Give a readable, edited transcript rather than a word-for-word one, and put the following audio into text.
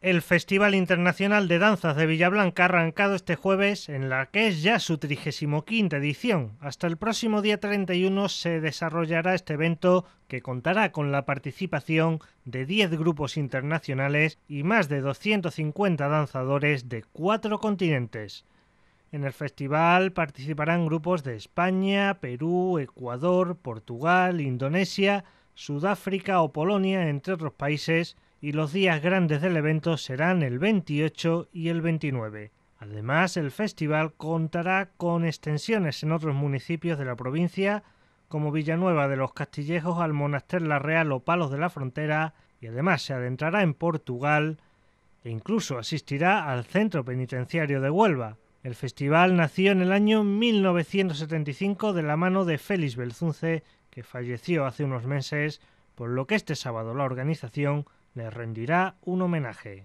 El Festival Internacional de Danzas de Villablanca ha arrancado este jueves en la que es ya su 35ª edición. Hasta el próximo día 31 se desarrollará este evento que contará con la participación de 10 grupos internacionales y más de 250 danzadores de 4 continentes. En el festival participarán grupos de España, Perú, Ecuador, Portugal, Indonesia, Sudáfrica o Polonia, entre otros países, y los días grandes del evento serán el 28 y el 29. Además, el festival contará con extensiones en otros municipios de la provincia, como Villanueva de los Castillejos, Almonaster la Real o Palos de la Frontera, y además se adentrará en Portugal e incluso asistirá al Centro Penitenciario de Huelva. El festival nació en el año 1975 de la mano de Félix Belzunce, que falleció hace unos meses, por lo que este sábado la organización le rendirá un homenaje.